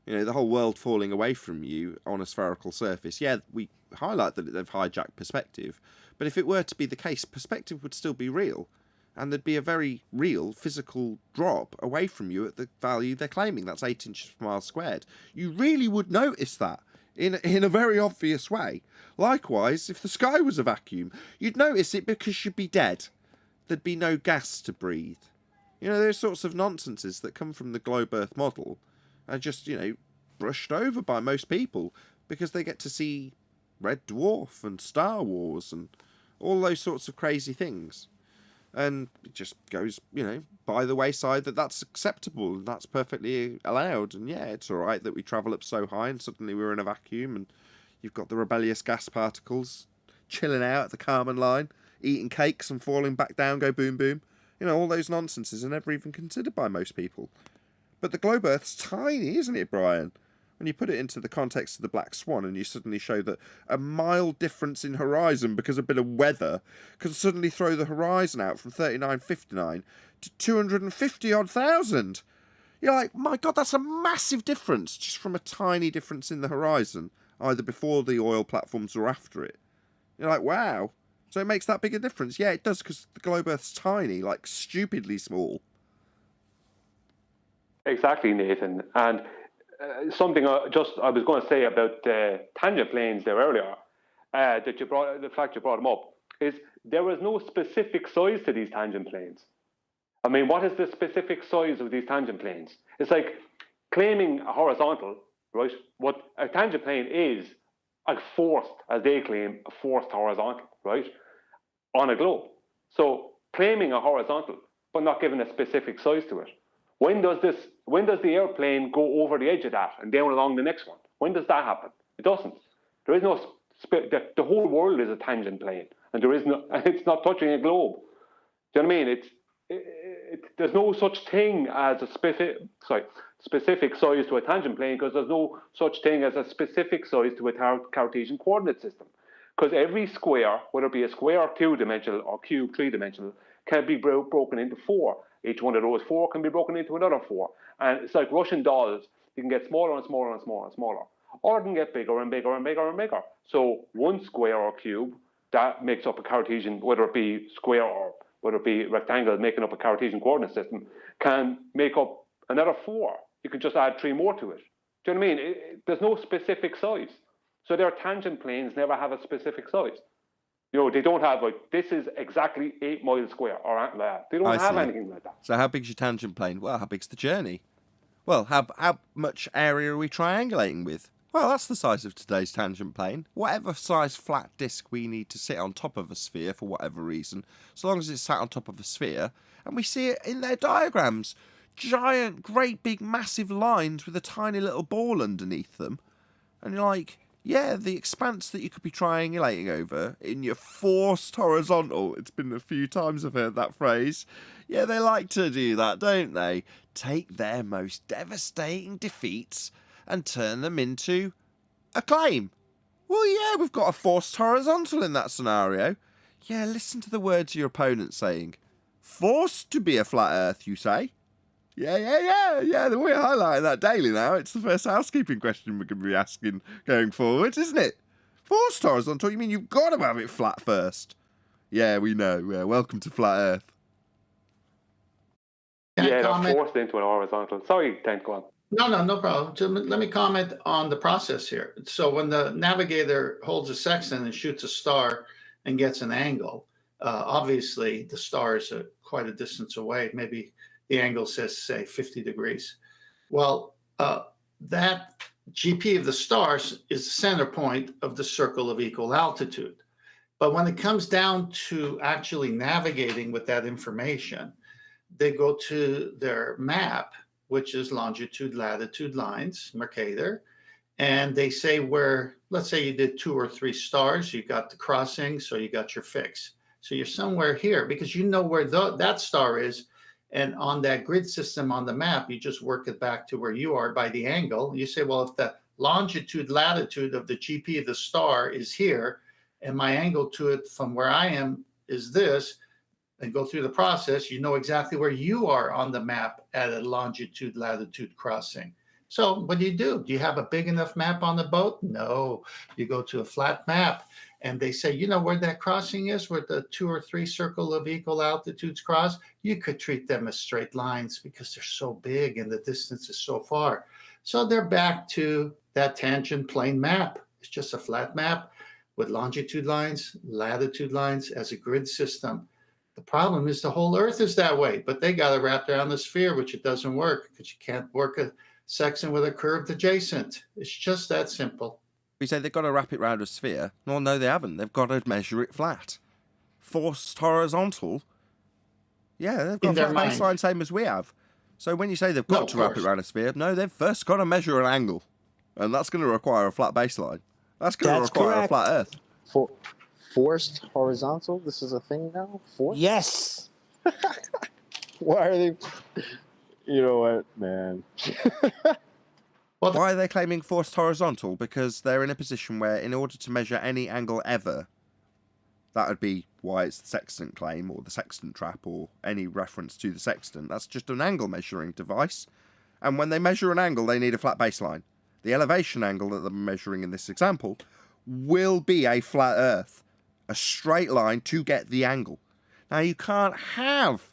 You know, the whole world falling away from you on a spherical surface. Yeah, we highlight that they've hijacked perspective, but if it were to be the case, perspective would still be real, and there'd be a very real physical drop away from you at the value they're claiming. That's 8 inches per mile squared. You really would notice that in a very obvious way. Likewise, if the sky was a vacuum, you'd notice it because you'd be dead. There'd be no gas to breathe. You know, those sorts of nonsenses that come from the globe Earth model are just, you know, brushed over by most people because they get to see Red Dwarf and Star Wars and all those sorts of crazy things. And it just goes, you know, by the wayside that that's acceptable and that's perfectly allowed. And yeah, it's all right that we travel up so high and suddenly we're in a vacuum and you've got the rebellious gas particles chilling out at the Kármán line, eating cakes and falling back down, go boom boom. You know, all those nonsenses are never even considered by most people. But the globe Earth's tiny, isn't it, Brian? When you put it into the context of the black swan and you suddenly show that a mild difference in horizon because of a bit of weather can suddenly throw the horizon out from 3959 to 250,000. You're like, my God, that's a massive difference just from a tiny difference in the horizon, either before the oil platforms or after it. You're like, wow. So it makes that big a difference. Yeah, it does, because the globe Earth's tiny, like stupidly small. Exactly, Nathan. And something I was going to say about tangent planes there earlier, that you brought, the fact you brought them up, is there is no specific size to these tangent planes. I mean, what is the specific size of these tangent planes? It's like claiming a horizontal, right? What a tangent plane is, a forced, as they claim, a forced horizontal, right? On a globe. So claiming a horizontal, but not giving a specific size to it. When does the airplane go over the edge of that and down along the next one? When does that happen? It doesn't. There is no, the whole world is a tangent plane, and there is no, it's not touching a globe. Do you know what I mean? There's no such thing as a specific size to a tangent plane, because there's no such thing as a specific size to a Cartesian coordinate system. Because every square, whether it be a square 2-dimensional or cube 3-dimensional, can be broken into 4. Each one of those 4 can be broken into another 4. And it's like Russian dolls. You can get smaller and smaller and smaller and smaller. Or it can get bigger and bigger and bigger and bigger. So one square or cube, that makes up a Cartesian, whether it be square or whether it be rectangle, making up a Cartesian coordinate system, can make up another 4. You can just add 3 more to it. Do you know what I mean? There's no specific size. So their tangent planes never have a specific size. You know, they don't have, like, this is exactly 8 miles square, or like that. They don't have anything like that. So how big's your tangent plane? Well, how big's the journey? Well, how much area are we triangulating with? Well, that's the size of today's tangent plane. Whatever size flat disk we need to sit on top of a sphere for whatever reason, so long as it's sat on top of a sphere, and we see it in their diagrams. Giant, great big, massive lines with a tiny little ball underneath them. And you're like, yeah, the expanse that you could be triangulating over in your forced horizontal. It's been a few times I've heard that phrase. Yeah, they like to do that, don't they? Take their most devastating defeats and turn them into a claim. Well, yeah, we've got a forced horizontal in that scenario. Yeah, listen to the words your opponent's saying. Forced to be a flat earth, you say? Yeah, we're highlighting that daily now. It's the first housekeeping question we're going to be asking going forward, isn't it? Forced horizontal? You mean you've got to have it flat first? Yeah, we know. Yeah, welcome to flat earth. Yeah, they're forced into an horizontal. Sorry, Dan, go on. No problem. Let me comment on the process here. So when the navigator holds a sextant and shoots a star and gets an angle, obviously the star is quite a distance away. Maybe the angle says, say, 50 degrees. Well, that GP of the stars is the center point of the circle of equal altitude. But when it comes down to actually navigating with that information, they go to their map, which is longitude, latitude lines, Mercator, and they say where, let's say you did 2 or 3 stars, you got the crossing, so you got your fix. So you're somewhere here because you know where that star is. And on that grid system on the map, you just work it back to where you are by the angle. You say, well, if the longitude, latitude of the GP of the star is here, and my angle to it from where I am is this, and go through the process, you know exactly where you are on the map at a longitude, latitude crossing. So what do? Do you have a big enough map on the boat? No, you go to a flat map. And they say, you know where that crossing is, where the 2 or 3 circle of equal altitudes cross? You could treat them as straight lines because they're so big and the distance is so far. So they're back to that tangent plane map. It's just a flat map with longitude lines, latitude lines as a grid system. The problem is the whole Earth is that way, but they got it wrapped around the sphere, which it doesn't work because you can't work a section with a curved adjacent. It's just that simple. We say they've got to wrap it round a sphere. Well, no, they haven't. They've got to measure it flat. Forced horizontal. Yeah, they've got a flat baseline, same as we have. So when you say they've got to wrap it round a sphere, no, they've first got to measure an angle. And that's going to require a flat baseline. That's going to require a flat earth. Forced horizontal? This is a thing now? Forced? Yes. Why are they... You know what, man? Why are they claiming forced horizontal? Because they're in a position where, in order to measure any angle ever, that would be why it's the sextant claim or the sextant trap or any reference to the sextant. That's just an angle measuring device. And when they measure an angle, they need a flat baseline. The elevation angle that they're measuring in this example will be a flat earth. a straight line to get the angle. Now, you can't have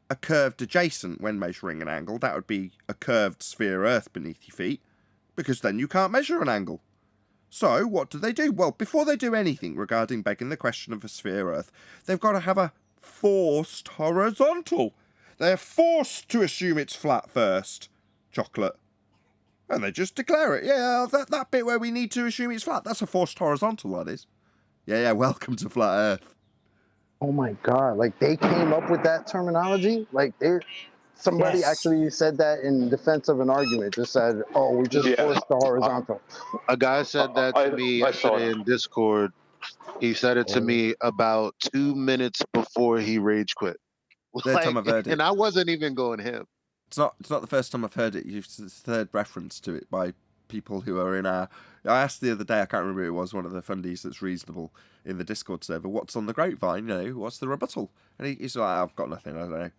a curved adjacent when measuring an angle. That would be a curved sphere Earth beneath your feet, because then you can't measure an angle. So, what do? Well, before they do anything regarding begging the question of a sphere Earth, they've got to have a forced horizontal. They're forced to assume it's flat first, chocolate. And they just declare it. Yeah, that bit where we need to assume it's flat, that's a forced horizontal, that is. Yeah, welcome to flat Earth. Oh my God! Like they came up with that terminology. Like somebody Yes. actually said that in defense of an argument. Just said, "Oh, we just Yeah. forced the horizontal." A guy said that to me I saw yesterday that. in Discord. He said it to me about 2 minutes before he rage quit. Third time I've heard it. And I wasn't even going him. It's not the first time I've heard it. It's the third reference to it by people who are in our... I asked the other day, I can't remember who it was, one of the fundies that's reasonable in the Discord server, what's on the grapevine, what's the rebuttal? And he's like, I've got nothing, I don't know.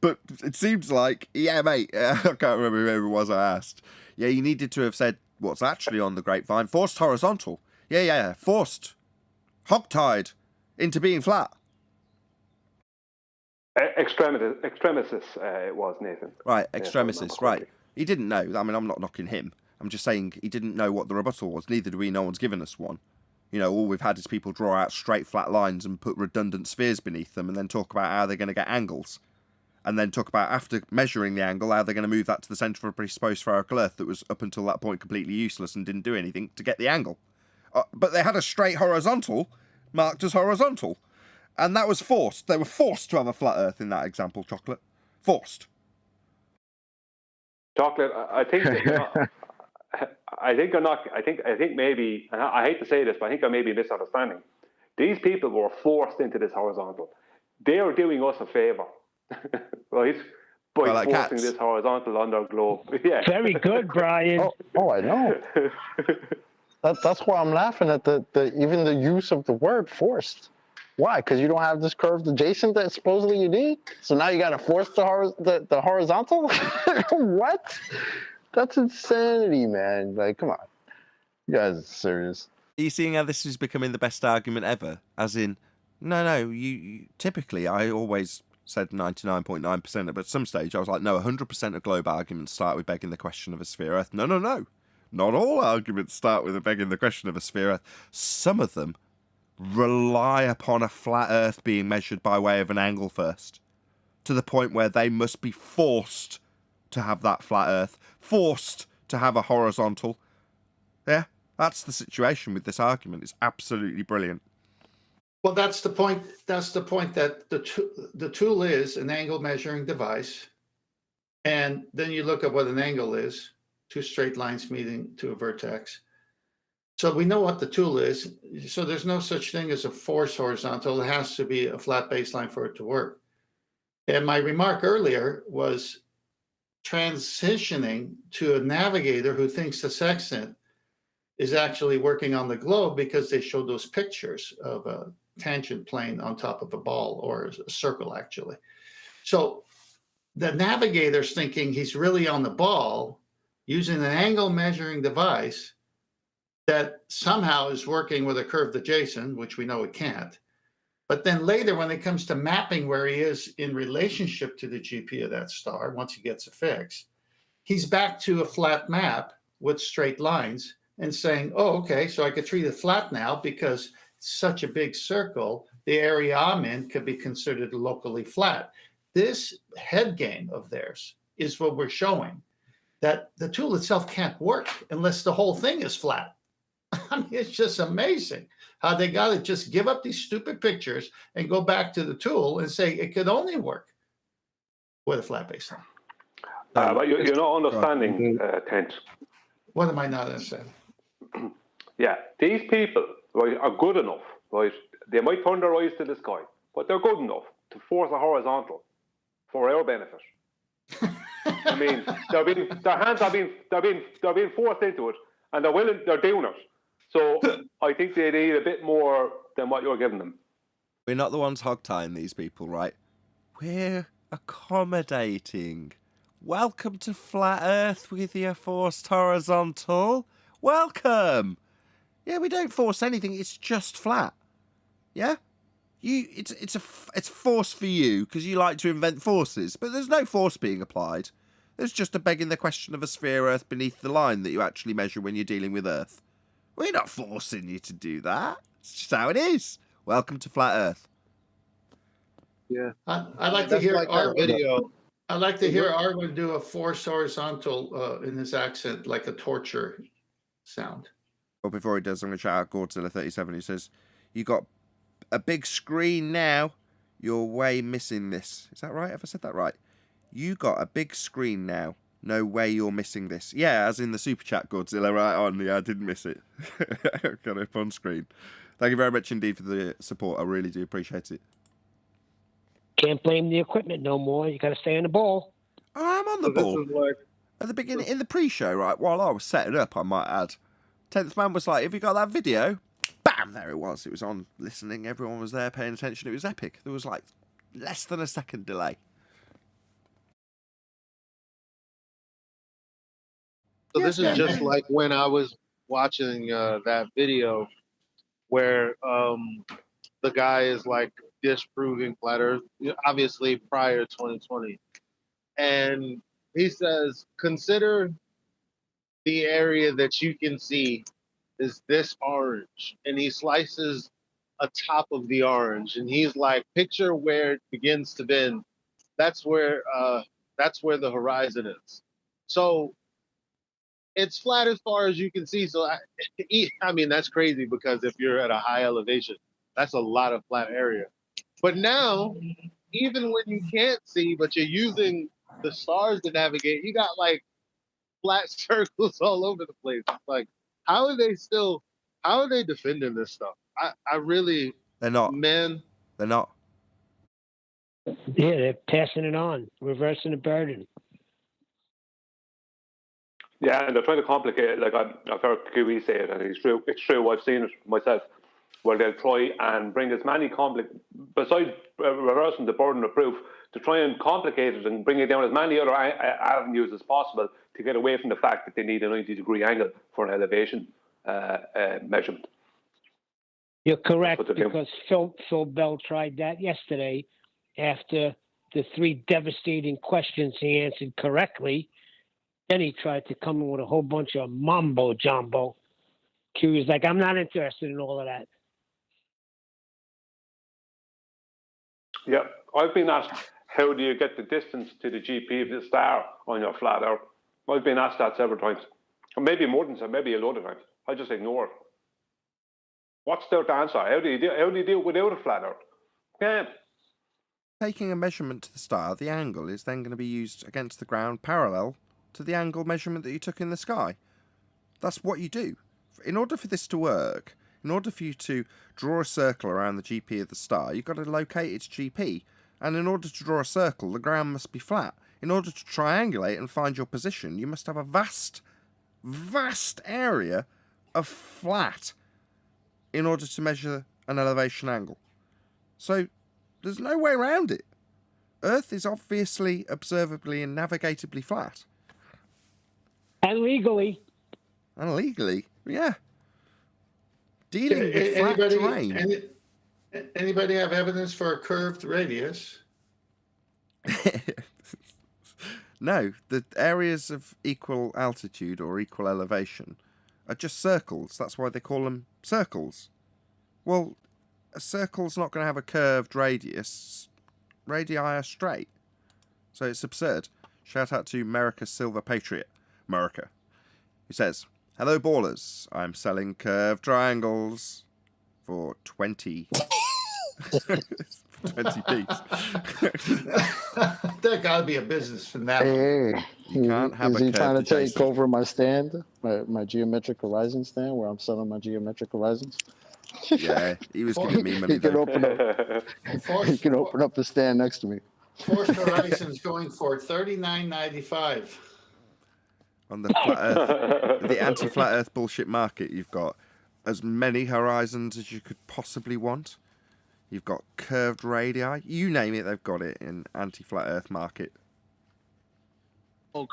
But it seems like, yeah, mate, I can't remember who it was I asked. Yeah, you needed to have said what's actually on the grapevine. Forced horizontal. Yeah, forced. Hogtied into being flat. Extremisis, it was, Nathan. Right, Yeah, extremisis, right. He didn't know. I mean, I'm not knocking him. I'm just saying he didn't know what the rebuttal was. Neither do we. No one's given us one. All we've had is people draw out straight, flat lines and put redundant spheres beneath them and then talk about how they're going to get angles. And then talk about, after measuring the angle, how they're going to move that to the centre of a presupposed spherical Earth that was, up until that point, completely useless and didn't do anything to get the angle. But they had a straight horizontal marked as horizontal. And that was forced. They were forced to have a flat Earth in that example, chocolate. Forced. Chocolate, I think I think you're not. I think maybe. And I hate to say this, but I think I may be misunderstanding. These people were forced into this horizontal. They are doing us a favour, right? By Well, like forcing cats. this horizontal on their globe. Yeah. Very good, Brian. Oh, I know. That's why I'm laughing at the even the use of the word forced. Why? Because you don't have this curved adjacent that supposedly you need. So now you got to force the horizontal. What? That's insanity, man. Like, come on, you guys are serious. Are you seeing how this is becoming the best argument ever? As in, no, you typically, I always said 99.9%, but at some stage I was like, no, 100% of globe arguments start with begging the question of a sphere Earth. No. Not all arguments start with begging the question of a sphere Earth. Some of them rely upon a flat Earth being measured by way of an angle first, to the point where they must be forced to have that flat Earth, forced to have a horizontal. Yeah, that's the situation with this argument. It's absolutely brilliant. Well, that's the point. That's the point, that the tool is an angle measuring device. And then you look at what an angle is, two straight lines meeting to a vertex. So we know what the tool is. So there's no such thing as a forced horizontal. It has to be a flat baseline for it to work. And my remark earlier was transitioning to a navigator who thinks the sextant is actually working on the globe, because they showed those pictures of a tangent plane on top of a ball, or a circle, actually. So the navigator's thinking he's really on the ball using an angle measuring device that somehow is working with a curved adjacent, which we know it can't. But then later, when it comes to mapping where he is in relationship to the GP of that star, once he gets a fix, he's back to a flat map with straight lines and saying, oh, okay, so I could treat it flat now because it's such a big circle, the area I'm in could be considered locally flat. This head game of theirs is what we're showing, that the tool itself can't work unless the whole thing is flat. I mean, it's just amazing how they got to just give up these stupid pictures and go back to the tool and say it could only work with a flat baseline. But you're not understanding, Kent. What am I not understanding? Yeah, these people, right, are good enough, right? They might turn their eyes to the sky, but they're good enough to force a horizontal for our benefit. I mean, their hands are being forced into it, and they're doing it. So I think they need a bit more than what you're giving them. We're not the ones hog-tying these people, right? We're accommodating. Welcome to Flat Earth with your forced horizontal. Welcome. Yeah, we don't force anything. It's just flat. Yeah, it's force for you because you like to invent forces, but there's no force being applied. There's just a begging the question of a sphere Earth beneath the line that you actually measure when you're dealing with Earth. We're not forcing you to do that. It's just how it is. Welcome to Flat Earth. Yeah. I'd like to That's hear like that Arwen. video. I'd like to hear Arwen do a force horizontal in his accent, like a torture sound. Well, before he does, I'm going to shout out Godzilla37. He says, "You got a big screen now. You're way missing this." Is that right? Have I said that right? You got a big screen now. No way you're missing this. Yeah, as in the super chat, Godzilla, right on. Yeah, I didn't miss it. Got it up on screen. Thank you very much indeed for the support. I really do appreciate it. Can't blame the equipment no more. You got to stay on the ball. I'm on the So this ball. is like At the beginning, in the pre-show, right, while I was setting up, I might add, 10th man was like, "Have you got that video?" Bam, there it was. It was on, listening. Everyone was there paying attention. It was epic. There was like less than a second delay. So Yes, this is man. just like when I was watching that video where the guy is like disproving flat Earth, obviously prior to 2020, and he says, "Consider the area that you can see is this orange," and he slices a top of the orange, and he's like, "Picture where it begins to bend. That's where the horizon is." So it's flat as far as you can see. So I mean, that's crazy because if you're at a high elevation, that's a lot of flat area. But now, even when you can't see, but you're using the stars to navigate, you got like flat circles all over the place. It's like, how are they defending this stuff? I really, They're not. man, They're not. Yeah, they're passing it on, reversing the burden. Yeah, and they're trying to complicate it. Like I've heard QE say it, and it's true. It's true. I've seen it myself. Where they'll try and bring as many besides reversing the burden of proof, to try and complicate it and bring it down as many other avenues as possible to get away from the fact that they need a 90-degree angle for an elevation measurement. You're correct, That's what they're doing. because Phil Bell tried that yesterday after the 3 devastating questions he answered correctly. Then he tried to come in with a whole bunch of mumbo jumbo. Q was like, "I'm not interested in all of that." Yeah, I've been asked, how do you get the distance to the GP of the star on your flat Earth? I've been asked that several times, or maybe more than some, maybe a load of times. I just ignore it. What's there to answer? How do you do it without a flat Earth? Can't. Taking a measurement to the star, the angle is then going to be used against the ground parallel to the angle measurement that you took in the sky. That's what you do. In order for this to work, in order for you to draw a circle around the GP of the star, you've got to locate its GP. And in order to draw a circle, the ground must be flat. In order to triangulate and find your position, you must have a vast, vast area of flat in order to measure an elevation angle. So there's no way around it. Earth is obviously, observably and navigatably flat. And legally. And legally, yeah. Dealing with flat terrain. Anybody have evidence for a curved radius? No, the areas of equal altitude or equal elevation are just circles. That's why they call them circles. Well, a circle's not going to have a curved radius. Radii are straight. So it's absurd. Shout out to America Silver Patriot. America. Who says, "Hello ballers, I'm selling curved triangles for 20. 20p. There got to be a business from that. Hey, You can't have is a he trying to curved take adjacent. over my stand, my geometric horizon stand, where I'm selling my geometric horizons? Yeah, he was giving me money He can though. open up. He can open up the stand next to me. Forced Horizons going for $39.95. On the flat Earth, the anti-flat Earth bullshit market, you've got as many horizons as you could possibly want. You've got curved radii. You name it, they've got it in anti-flat Earth market. oh,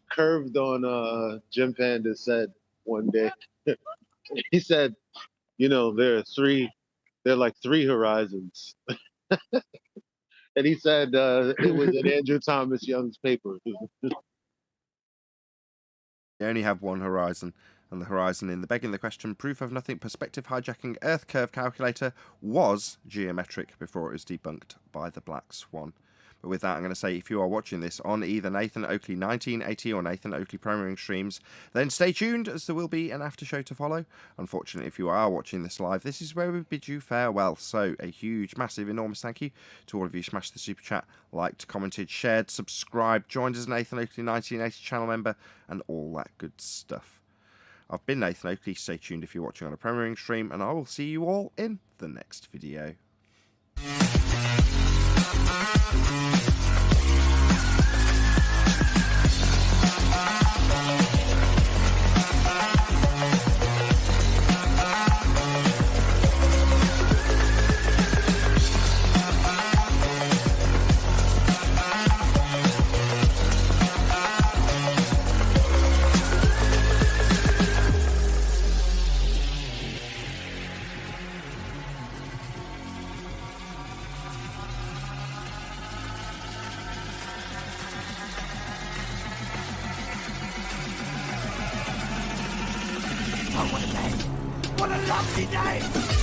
curved on Jim Panda said one day. He said, you know, there are like three horizons. And he said it was in Andrew Thomas Young's paper. You only have one horizon, and the horizon in the begging the question proof of nothing perspective hijacking Earth curve calculator was geometric before it was debunked by the Black Swan. But with that, I'm going to say if you are watching this on either Nathan Oakley 1980 or Nathan Oakley Programming streams, then stay tuned as there will be an after show to follow. Unfortunately, if you are watching this live, this is where we bid you farewell. So a huge, massive, enormous thank you to all of you who smashed the super chat, liked, commented, shared, subscribed, joined as a Nathan Oakley 1980 channel member, and all that good stuff. I've been Nathan Oakley. Stay tuned if you're watching on a Premiering stream, and I will see you all in the next video. What a lovely day!